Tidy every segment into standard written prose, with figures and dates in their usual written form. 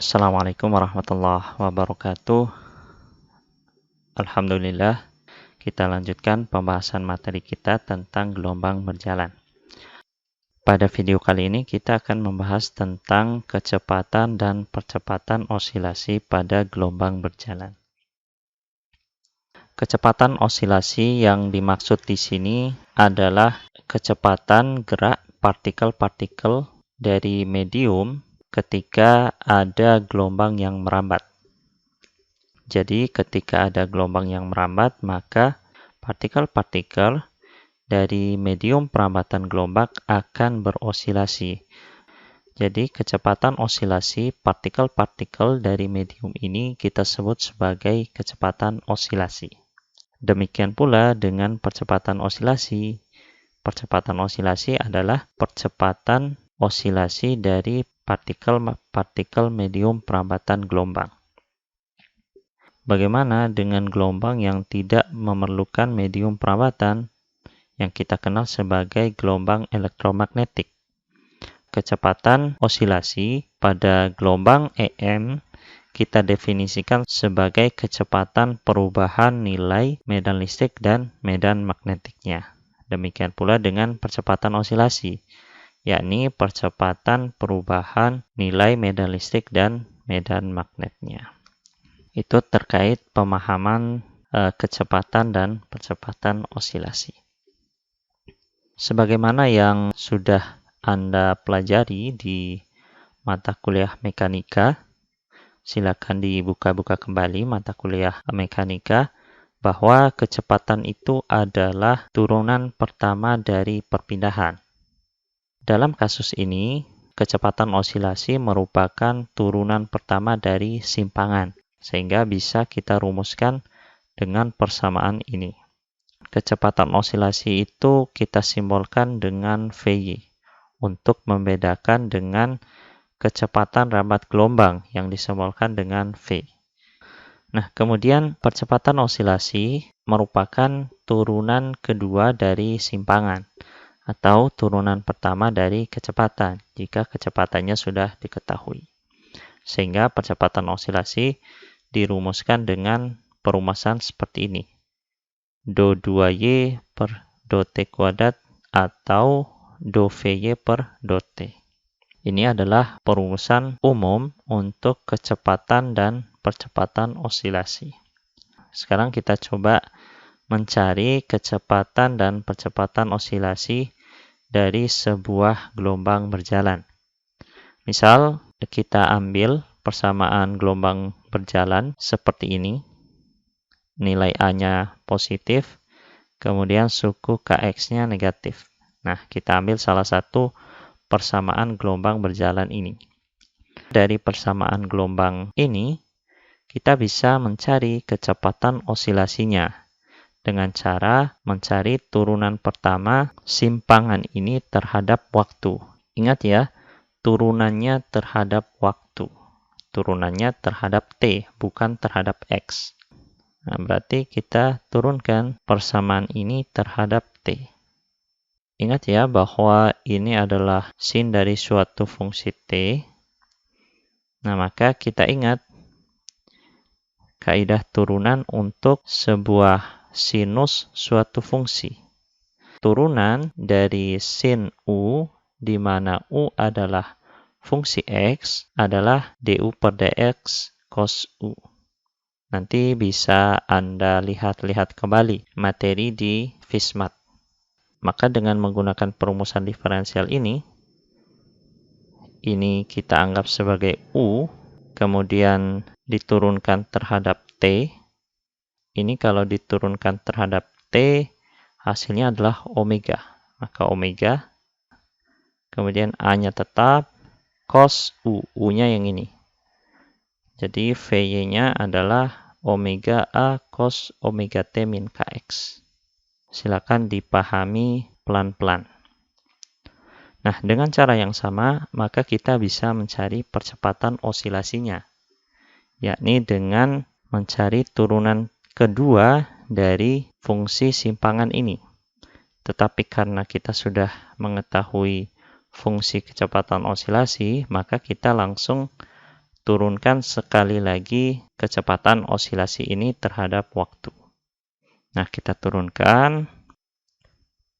Assalamualaikum warahmatullahi wabarakatuh. Alhamdulillah, kita lanjutkan pembahasan materi kita tentang gelombang berjalan. Pada video kali ini kita akan membahas tentang kecepatan dan percepatan osilasi pada gelombang berjalan. Kecepatan osilasi yang dimaksud di sini adalah kecepatan gerak partikel-partikel dari medium ketika ada gelombang yang merambat. Jadi ketika ada gelombang yang merambat, maka partikel-partikel dari medium perambatan gelombang akan berosilasi. Jadi kecepatan osilasi partikel-partikel dari medium ini kita sebut sebagai kecepatan osilasi. Demikian pula dengan percepatan osilasi. Percepatan osilasi adalah percepatan osilasi dari partikel-partikel medium perambatan gelombang. Bagaimana dengan gelombang yang tidak memerlukan medium perambatan yang kita kenal sebagai gelombang elektromagnetik? Kecepatan osilasi pada gelombang EM kita definisikan sebagai kecepatan perubahan nilai medan listrik dan medan magnetiknya. Demikian pula dengan percepatan osilasi, yakni percepatan perubahan nilai medan listrik dan medan magnetnya. Itu terkait pemahaman kecepatan dan percepatan osilasi. Sebagaimana yang sudah Anda pelajari di mata kuliah mekanika, silakan dibuka-buka kembali mata kuliah mekanika, bahwa kecepatan itu adalah turunan pertama dari perpindahan. Dalam kasus ini, kecepatan osilasi merupakan turunan pertama dari simpangan, sehingga bisa kita rumuskan dengan persamaan ini. Kecepatan osilasi itu kita simbolkan dengan Vy untuk membedakan dengan kecepatan rambat gelombang yang disimbolkan dengan V. Nah, kemudian percepatan osilasi merupakan turunan kedua dari simpangan atau turunan pertama dari kecepatan jika kecepatannya sudah diketahui. Sehingga percepatan osilasi dirumuskan dengan perumusan seperti ini. Do 2Y per do T kuadrat atau do Vy per do T. Ini adalah perumusan umum untuk kecepatan dan percepatan osilasi. Sekarang kita coba mencari kecepatan dan percepatan osilasi dari sebuah gelombang berjalan. Misal, kita ambil persamaan gelombang berjalan seperti ini. Nilai A-nya positif, kemudian suku Kx-nya negatif. Nah, kita ambil salah satu persamaan gelombang berjalan ini. Dari persamaan gelombang ini, kita bisa mencari kecepatan osilasinya dengan cara mencari turunan pertama simpangan ini terhadap waktu. Ingat ya, turunannya terhadap waktu. Turunannya terhadap T, bukan terhadap X. Nah, berarti kita turunkan persamaan ini terhadap T. Ingat ya bahwa ini adalah sin dari suatu fungsi T. Nah, maka kita ingat kaidah turunan untuk sebuah sinus suatu fungsi. Turunan dari sin U, di mana U adalah fungsi X, adalah du per dx cos U. Nanti bisa Anda lihat kembali materi di Fismat. Maka dengan menggunakan perumusan diferensial ini kita anggap sebagai U, kemudian diturunkan terhadap T. Ini kalau diturunkan terhadap T, hasilnya adalah omega. Maka omega, kemudian A-nya tetap, cos U, U-nya yang ini. Jadi Vy-nya adalah omega A cos omega T min Kx. Silakan dipahami pelan-pelan. Nah, dengan cara yang sama, maka kita bisa mencari percepatan osilasinya, yakni dengan mencari turunan kedua dari fungsi simpangan ini. Tetapi karena kita sudah mengetahui fungsi kecepatan osilasi, maka kita langsung turunkan sekali lagi kecepatan osilasi ini terhadap waktu. Nah, kita turunkan.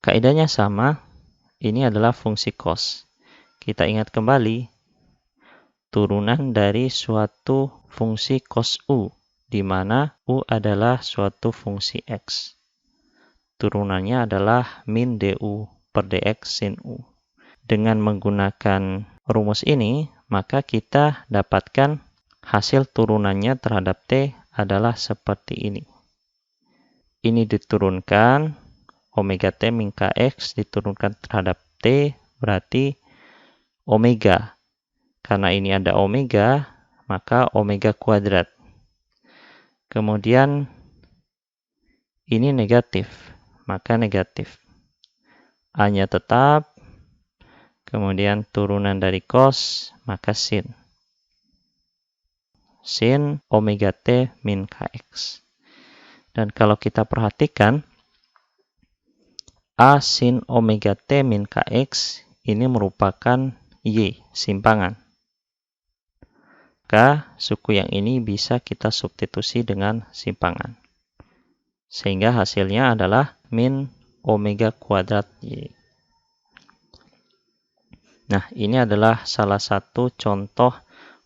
Kaidahnya sama. Ini adalah fungsi cos. Kita ingat kembali, turunan dari suatu fungsi cos U, di mana U adalah suatu fungsi X. Turunannya adalah min du per dx sin U. Dengan menggunakan rumus ini, maka kita dapatkan hasil turunannya terhadap T adalah seperti ini. Ini diturunkan, omega T min Kx diturunkan terhadap T, berarti omega. Karena ini ada omega, maka omega kuadrat. Kemudian ini negatif, maka negatif. A-nya tetap, kemudian turunan dari cos, maka sin. Sin omega T min Kx. Dan kalau kita perhatikan, A sin omega T min Kx ini merupakan Y, simpangan. Maka suku yang ini bisa kita substitusi dengan simpangan. Sehingga hasilnya adalah min omega kuadrat Y. Nah, ini adalah salah satu contoh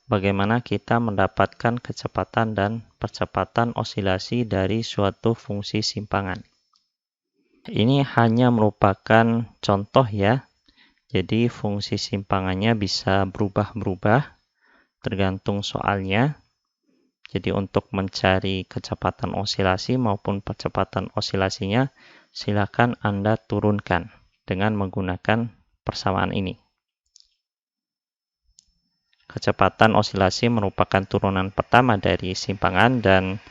bagaimana kita mendapatkan kecepatan dan percepatan osilasi dari suatu fungsi simpangan. Ini hanya merupakan contoh ya. Jadi fungsi simpangannya bisa berubah-berubah tergantung soalnya. Jadi untuk mencari kecepatan osilasi maupun percepatan osilasinya, silakan Anda turunkan dengan menggunakan persamaan ini. Kecepatan osilasi merupakan turunan pertama dari simpangan dan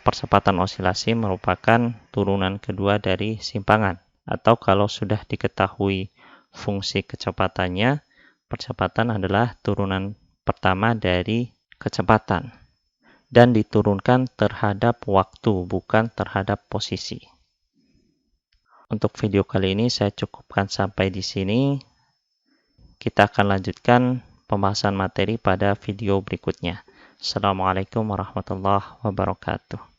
percepatan osilasi merupakan turunan kedua dari simpangan. Atau kalau sudah diketahui fungsi kecepatannya, percepatan adalah turunan pertama dari kecepatan dan diturunkan terhadap waktu, bukan terhadap posisi. Untuk video kali ini saya cukupkan sampai di sini. Kita akan lanjutkan pembahasan materi pada video berikutnya. Assalamualaikum warahmatullahi wabarakatuh.